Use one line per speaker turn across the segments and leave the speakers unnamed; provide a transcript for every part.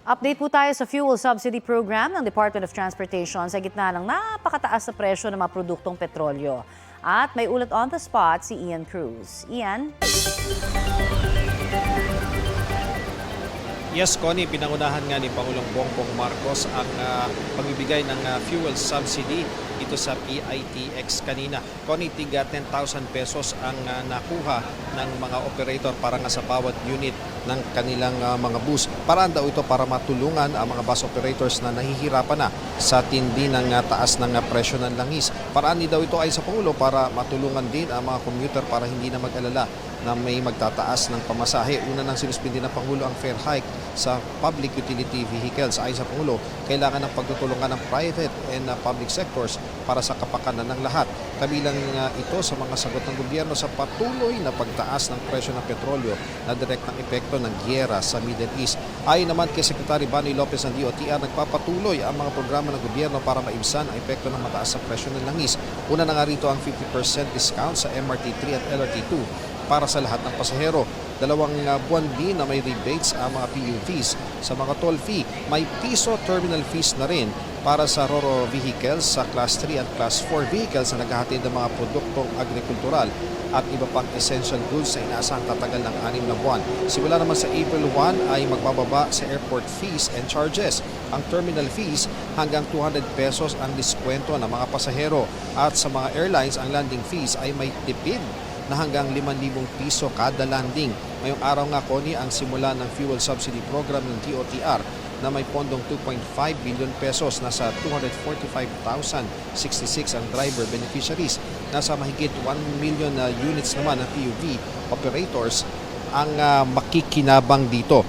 Update po tayo sa fuel subsidy program ng Department of Transportation sa gitna ng napakataas na presyo ng mga produktong petrolyo. At may ulat on the spot si Ian Cruz. Ian?
Yes, Connie, pinangunahan nga ni Pangulong Bongbong Marcos ang pagbibigay ng fuel subsidy dito sa PITX kanina. Connie, tiga 10,000 pesos ang nakuha ng mga operator para nga sa bawat unit ng kanilang mga bus. Paraan daw ito para matulungan ang mga bus operators na nahihirapan na sa tindi ng taas ng presyo ng langis. Paraan din daw ito ay sa Pangulo para matulungan din ang mga commuter para hindi na mag-alala na may magtataas ng pamasahe. Una nang sinuspindi ng Pangulo ang fare hike sa public utility vehicles. Ayon sa Pangulo, kailangan ng pagtutulungan ng private and public sectors para sa kapakanan ng lahat. Kabilang ito sa mga sagot ng gobyerno sa patuloy na pagtaas ng presyo ng petrolyo na direktang epekto ng giyera sa Middle East. Ayon naman kay Secretary Bani Lopez ng DOTR, nagpapatuloy ang mga programa ng gobyerno para maibsan ang epekto ng mataas sa presyo ng langis. Una na nga rito ang 50% discount sa MRT3 at LRT2 para sa lahat ng pasahero. 2 buwan din na may rebates ang mga PUVs. Sa mga toll fee, may piso terminal fees na rin para sa RoRo vehicles sa Class 3 at Class 4 vehicles na naghahatid ng mga produktong agrikultural at iba pang essential goods na inaasahang tatagal ng 6 na buwan. Simula naman sa April 1 ay magbababa sa airport fees and charges. Ang terminal fees hanggang 200 pesos ang diskwento ng mga pasahero at sa mga airlines ang landing fees ay may tipid na hanggang 5,000 piso kada landing. Ngayong araw nga, Connie, ang simula ng fuel subsidy program ng DOTR na may pondong 2.5 billion pesos. Nasa 245,066 ang driver beneficiaries. Nasa mahigit 1 million units naman ng PUV operators ang makikinabang dito.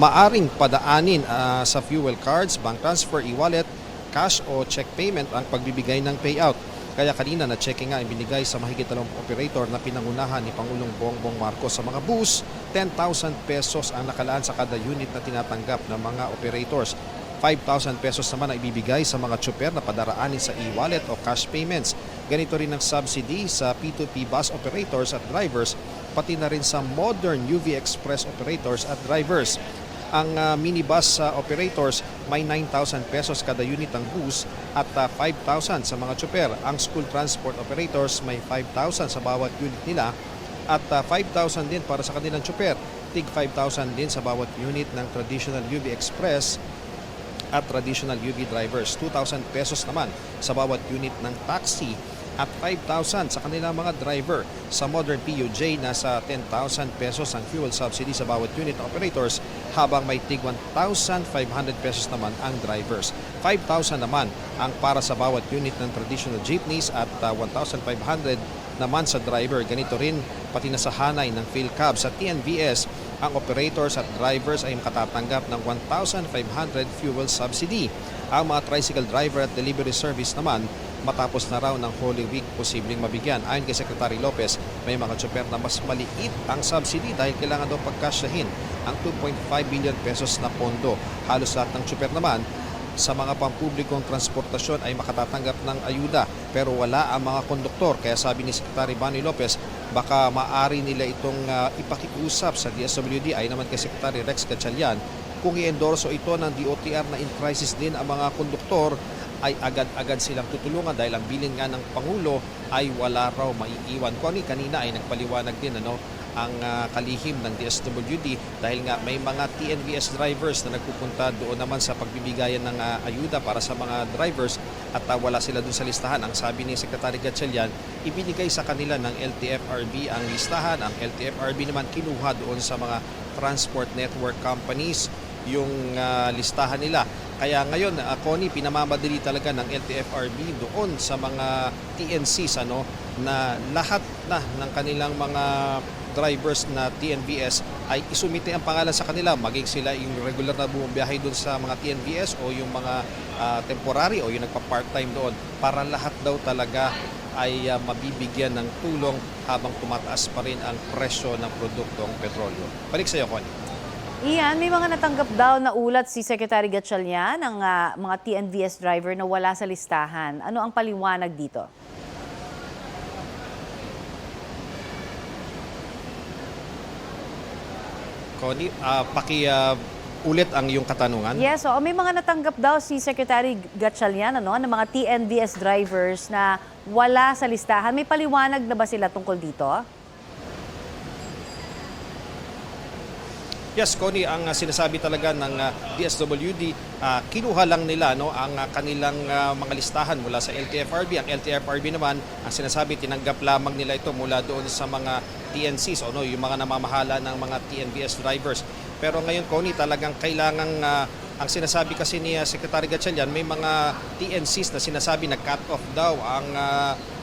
Maaring padaanin sa fuel cards, bank transfer, e-wallet, cash o check payment ang pagbibigay ng payout. Kaya kanina na-checking nga ang binigay sa mahigit 2 operator na pinangunahan ni Pangulong Bongbong Marcos sa mga bus. 10,000 pesos ang nakalaan sa kada unit na tinatanggap ng mga operators. 5,000 pesos naman ang ibibigay sa mga tsuper na padaraanin sa e-wallet o cash payments. Ganito rin ang subsidy sa P2P bus operators at drivers, pati na rin sa modern UV Express operators at drivers. Ang minibus operators may 9,000 pesos kada unit ng bus at 5,000 sa mga tsuper. Ang school transport operators may 5,000 sa bawat unit nila at 5,000 din para sa kanilang tsuper. Tig 5,000 din sa bawat unit ng traditional UV Express at traditional UV drivers. 2,000 pesos naman sa bawat unit ng taxi at 5,000 sa kanilang mga driver. Sa modern PUJ, nasa 10,000 pesos ang fuel subsidy sa bawat unit ng operators, habang may tig 1,500 pesos naman ang drivers. 5,000 naman ang para sa bawat unit ng traditional jeepneys at 1,500 naman sa driver. Ganito rin pati na sa hanay ng PhilCab. Sa TNVS, ang operators at drivers ay makatatanggap ng 1,500 fuel subsidy. Ang mga tricycle driver at delivery service naman, matapos na raw ng Holy Week, posibleng mabigyan. Ayon kay Secretary Lopez, may mga tsuper na mas maliit ang subsidy dahil kailangan daw pagkasyahin ang 2.5 billion pesos na pondo. Halos lahat ng tsuper naman sa mga pampublikong transportasyon ay makatatanggap ng ayuda, pero wala ang mga konduktor. Kaya sabi ni Secretary Bani Lopez, baka maaari nila itong ipakiusap sa DSWD. Ay naman kay Secretary Rex Gatchalian, kung i-endorso ito ng DOTR na in crisis din ang mga konduktor, ay agad-agad silang tutulungan dahil ang bilin nga ng Pangulo ay wala raw maiiwan. Kanina ay nagpaliwanag din ang kalihim ng DSWD dahil nga may mga TNVS drivers na nagpupunta doon naman sa pagbibigayan ng ayuda para sa mga drivers at wala sila doon sa listahan. Ang sabi ni Secretary Gatchalian, ibinigay sa kanila ng LTFRB ang listahan. Ang LTFRB naman kinuha doon sa mga transport network companies yung listahan nila. Kaya ngayon, Connie, pinamamadali talaga ng LTFRB doon sa mga TNCs na lahat na ng kanilang mga drivers na TNVS ay isumite ang pangalan sa kanila, maging sila yung regular na bumabiyahe doon sa mga TNVS o yung mga temporary o yung nagpa-part-time doon, para lahat daw talaga ay mabibigyan ng tulong habang tumataas pa rin ang presyo ng produktong petrolyo. Balik sa iyo, Connie.
Ian, may mga natanggap daw na ulat si Secretary Gatchalian ng mga TNVS driver na wala sa listahan. Ano ang paliwanag dito?
Connie, ulit ang iyong katanungan?
Yes, so may mga natanggap daw si Secretary Gatchalian ng mga TNVS drivers na wala sa listahan. May paliwanag na ba sila tungkol dito?
Yes, Connie, ang sinasabi talaga ng DSWD, kinuha lang nila ang kanilang mga listahan mula sa LTFRB. Ang LTFRB naman, ang sinasabi, tinanggap lamang nila ito mula doon sa mga TNCs o yung mga namamahala ng mga TNVS drivers. Pero ngayon, Connie, talagang kailangang, ang sinasabi kasi ni Secretary Gatchalian, may mga TNCs na sinasabi na cut off daw ang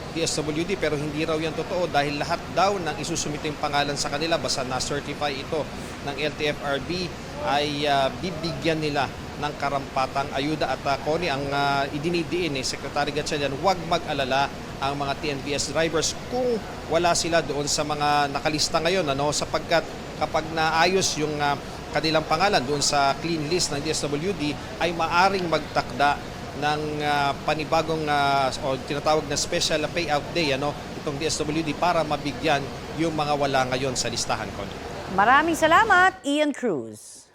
DSWD, pero hindi raw yan totoo dahil lahat daw ng isusumite yung pangalan sa kanila basta na-certify ito ng LTFRB ay bibigyan nila ng karampatang ayuda. At Connie, ang idinidiin ni Secretary Gatchalian, huwag mag-alala ang mga TNVS drivers kung wala sila doon sa mga nakalista ngayon, sapagkat kapag naayos yung kanilang pangalan doon sa clean list ng DSWD ay maaring magtakda ng panibagong o tinatawag na special payout day itong DSWD para mabigyan yung mga wala ngayon sa listahan ko.
Maraming salamat, Ian Cruz.